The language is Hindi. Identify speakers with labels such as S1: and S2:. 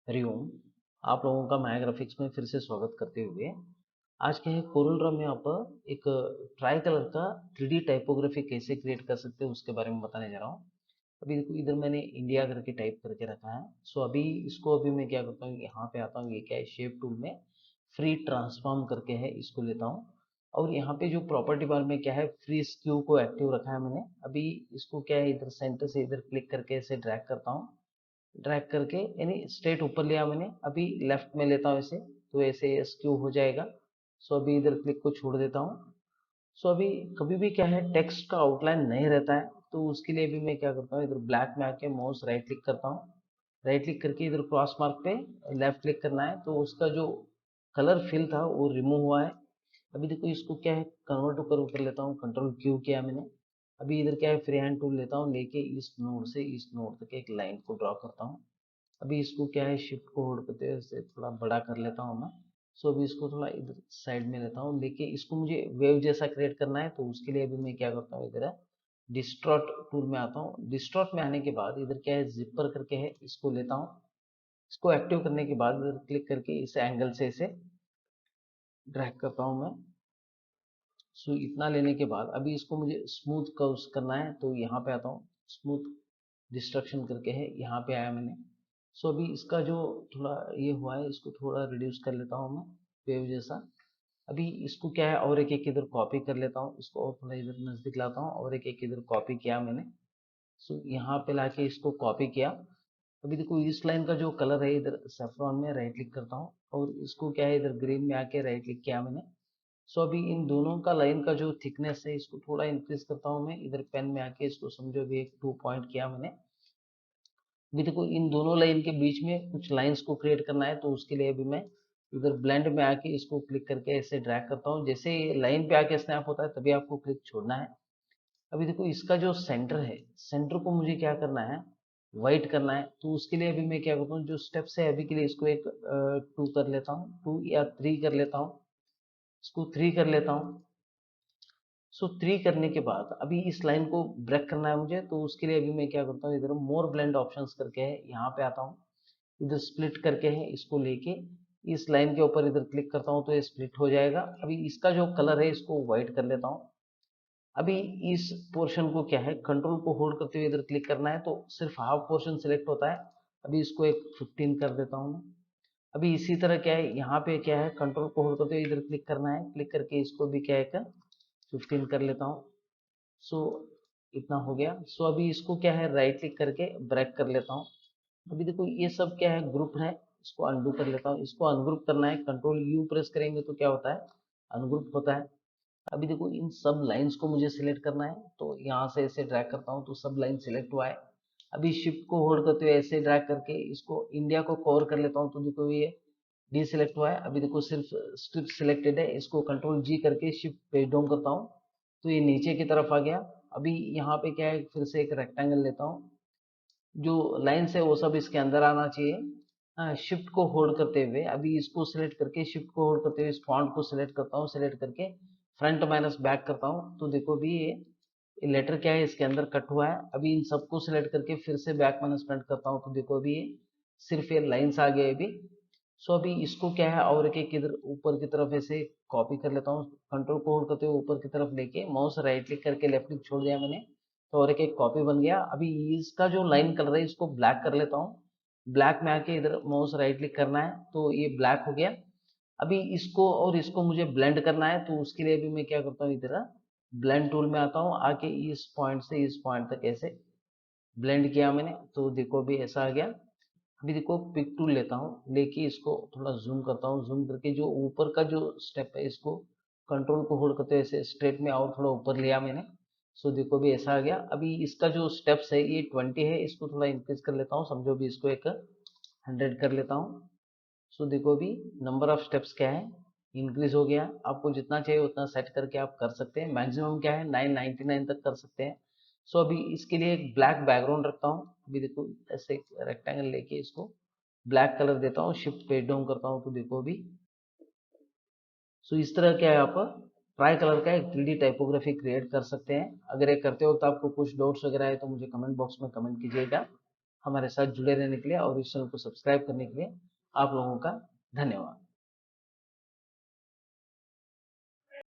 S1: हरिओम। आप लोगों का माया ग्राफिक्स में फिर से स्वागत करते हुए आज के कोरल ड्रॉ में आप एक ट्राई कलर का 3D टाइपोग्राफी कैसे क्रिएट कर सकते हैं उसके बारे में बताने जा रहा हूँ। अभी देखो इधर मैंने इंडिया करके टाइप करके रखा है। सो अभी मैं क्या करता हूँ, यहाँ पे आता हूँ, ये क्या है, शेप टूल में फ्री ट्रांसफॉर्म करके है, इसको लेता हूँ। और यहाँ पे जो प्रॉपर्टी बार में क्या है, फ्री स्क्यू को एक्टिव रखा है मैंने। अभी इसको क्या है, इधर सेंटर से इधर क्लिक करके ऐसे ड्रैग करता हूँ, ड्रैग करके यानी स्ट्रेट ऊपर लिया मैंने। अभी लेफ्ट में लेता हूँ इसे, तो ऐसे स्क्यू हो जाएगा। सो अभी इधर क्लिक को छोड़ देता हूँ। सो अभी कभी भी क्या है, टेक्स्ट का आउटलाइन नहीं रहता है, तो उसके लिए भी मैं क्या करता हूँ, इधर ब्लैक में आके माउस राइट क्लिक करता हूँ। राइट क्लिक करके इधर क्रॉस मार्क पे लेफ्ट क्लिक करना है, तो उसका जो कलर फिल था वो रिमूव हुआ है। अभी देखो इसको क्या है, कन्वर्ट कर ऊपर लेता हूँ, कंट्रोल क्यू किया मैंने। अभी इधर क्या है, फ्री हैंड टूल लेता हूँ, लेके इस नोड से इस नोड तक एक लाइन को ड्रॉ करता हूँ। अभी इसको क्या है, शिफ्ट को होल्ड करते हुए इसे थोड़ा बड़ा कर लेता हूँ मैं। सो अभी इसको थोड़ा इधर साइड में लेता हूँ, लेके इसको मुझे वेव जैसा क्रिएट करना है, तो उसके लिए अभी मैं क्या करता हूँ, इधर डिस्टॉर्ट टूल में आता हूँ। डिस्टॉर्ट में आने के बाद इधर क्या है, जिपर करके है, इसको लेता हूँ। इसको एक्टिव करने के बाद इधर क्लिक करके इस एंगल से इसे ड्रैग करता हूँ मैं। सो इतना लेने के बाद अभी इसको मुझे स्मूथ कर्व्स करना है, तो यहाँ पे आता हूँ, स्मूथ डिस्ट्रक्शन करके है, यहाँ पे आया मैंने। सो अभी इसका जो थोड़ा ये हुआ है, इसको थोड़ा रिड्यूस कर लेता हूँ मैं, वेव जैसा। अभी इसको क्या है, और एक एक इधर कॉपी कर लेता हूँ, इसको और थोड़ा इधर नजदीक लाता हूँ, और एक एक इधर कॉपी किया मैंने। सो यहाँ पे लाके इसको कॉपी किया। अभी देखो इस लाइन का जो कलर है, इधर सेफ्रॉन में राइट क्लिक करता हूँ, और इसको क्या है, इधर ग्रीन में आके राइट क्लिक किया मैंने। सो अभी इन दोनों का लाइन का जो थिकनेस है, इसको थोड़ा इंक्रीज करता हूँ मैं, इधर पेन में आके इसको समझो भी एक 2 पॉइंट किया मैंने। अभी देखो इन दोनों लाइन के बीच में कुछ लाइंस को क्रिएट करना है, तो उसके लिए अभी मैं इधर ब्लेंड में आके इसको क्लिक करके ऐसे ड्रैग करता हूँ। जैसे लाइन पे आके स्नैप होता है तभी आपको क्लिक छोड़ना है। अभी देखो इसका जो सेंटर है, सेंटर को मुझे क्या करना है, वाइट करना है, तो उसके लिए अभी मैं क्या करता हूँ, जो स्टेप्स है अभी के लिए इसको एक 2 कर लेता हूँ, 2 या 3 कर लेता हूँ, इसको 3 कर लेता हूँ। सो 3 करने के बाद अभी इस लाइन को ब्रेक करना है मुझे, तो उसके लिए अभी मैं क्या करता हूँ, इधर मोर ब्लेंड ऑप्शंस करके है, यहाँ पे आता हूँ, इधर स्प्लिट करके है, इसको लेके इस लाइन के ऊपर इधर क्लिक करता हूँ, तो ये स्प्लिट हो जाएगा। अभी इसका जो कलर है इसको व्हाइट कर लेता हूँ। अभी इस पोर्शन को क्या है, कंट्रोल को होल्ड करते हुए इधर क्लिक करना है, तो सिर्फ हाफ पोर्शन सिलेक्ट होता है। अभी इसको एक 15 कर देता हूँ मैं। अभी इसी तरह क्या है, यहाँ पे क्या है, कंट्रोल को होल्ड करते हुए इधर क्लिक करना है, क्लिक करके इसको भी क्या है, 15 कर लेता हूँ। सो इतना हो गया। सो अभी इसको क्या है, राइट क्लिक करके ब्रेक कर लेता हूँ। अभी देखो ये सब क्या है, ग्रुप है, इसको अनडू कर लेता हूँ। इसको अनग्रुप करना है, कंट्रोल यू प्रेस करेंगे तो क्या होता है, अनग्रुप होता है। अभी देखो इन सब लाइंस को मुझे सिलेक्ट करना है, तो यहाँ से ऐसे ड्रैग करता हूँ, तो सब लाइन सिलेक्ट हुआ है। अभी शिफ्ट को होल्ड करते हुए ऐसे ड्रैग करके इसको इंडिया को कवर कर लेता हूँ, तो देखो ये डी सिलेक्ट हुआ है। अभी देखो सिर्फ स्ट्रिप सिलेक्टेड है, इसको कंट्रोल जी करके शिफ्ट पेज डाउन करता हूँ, तो ये नीचे की तरफ आ गया। अभी यहाँ पे क्या है, फिर से एक रेक्टेंगल लेता हूँ, जो लाइन्स है वो सब इसके अंदर आना चाहिए। हाँ, शिफ्ट को होल्ड करते हुए अभी इसको सिलेक्ट करके, शिफ्ट को होल्ड करते हुए इस फॉन्ट को सिलेक्ट करता हूँ, सिलेक्ट करके फ्रंट माइनस बैक करता हूँ, तो देखो भी ये लेटर क्या है इसके अंदर कट हुआ है। अभी इन सबको सिलेक्ट करके फिर से बैक माइनस फ्रंट करता हूँ, तो देखो अभी ये सिर्फ ये लाइन्स आ गए अभी। सो अभी इसको क्या है, और एक एक इधर ऊपर की तरफ ऐसे कॉपी कर लेता हूँ, कंट्रोल को होल्ड करते हुए ऊपर की तरफ लेके माउस राइट क्लिक करके लेफ्ट क्लिक छोड़ दिया मैंने, तो और एक एक कॉपी बन गया। अभी इसका जो लाइन कलर है इसको ब्लैक कर लेता हूँ, ब्लैक में आके इधर माउस राइट क्लिक करना है, तो ये ब्लैक हो गया। अभी इसको और इसको मुझे ब्लेंड करना है, तो उसके लिए भी मैं क्या करता हूँ, इधर ब्लेंड टूल में आता हूँ, आके इस पॉइंट से इस पॉइंट तक ऐसे ब्लेंड किया मैंने, तो देखो भी ऐसा आ गया। अभी देखो पिक टूल लेता हूँ, लेके इसको थोड़ा जूम करता हूँ, जूम करके जो ऊपर का जो स्टेप है इसको कंट्रोल को होल्ड करते हुए ऐसे स्ट्रेट में और थोड़ा ऊपर लिया मैंने। सो देखो भी ऐसा आ गया। अभी इसका जो स्टेप्स है ये 20 है, इसको थोड़ा इंक्रीज कर लेता हूँ, समझो भी इसको एक 100 कर लेता हूँ। सो देखो भी नंबर ऑफ स्टेप्स क्या है, इंक्रीज हो गया। आपको जितना चाहिए उतना सेट करके आप कर सकते हैं, मैक्सिमम क्या है 999 तक कर सकते हैं। सो अभी इसके लिए एक ब्लैक बैकग्राउंड रखता हूँ। अभी देखो ऐसे रेक्टेंगल लेके इसको ब्लैक कलर देता हूँ, शिफ्ट पेज डाउन करता हूँ, तो देखो अभी। सो इस तरह क्या है, आप ट्राई कलर का एक 3D टाइपोग्राफी क्रिएट कर सकते हैं। अगर ये करते हो तो आपको कुछ डाउट्स वगैरह है तो मुझे कमेंट बॉक्स में कमेंट कीजिएगा। हमारे साथ जुड़े रहने के लिए और इस चैनल को सब्सक्राइब करने के लिए आप लोगों का धन्यवाद।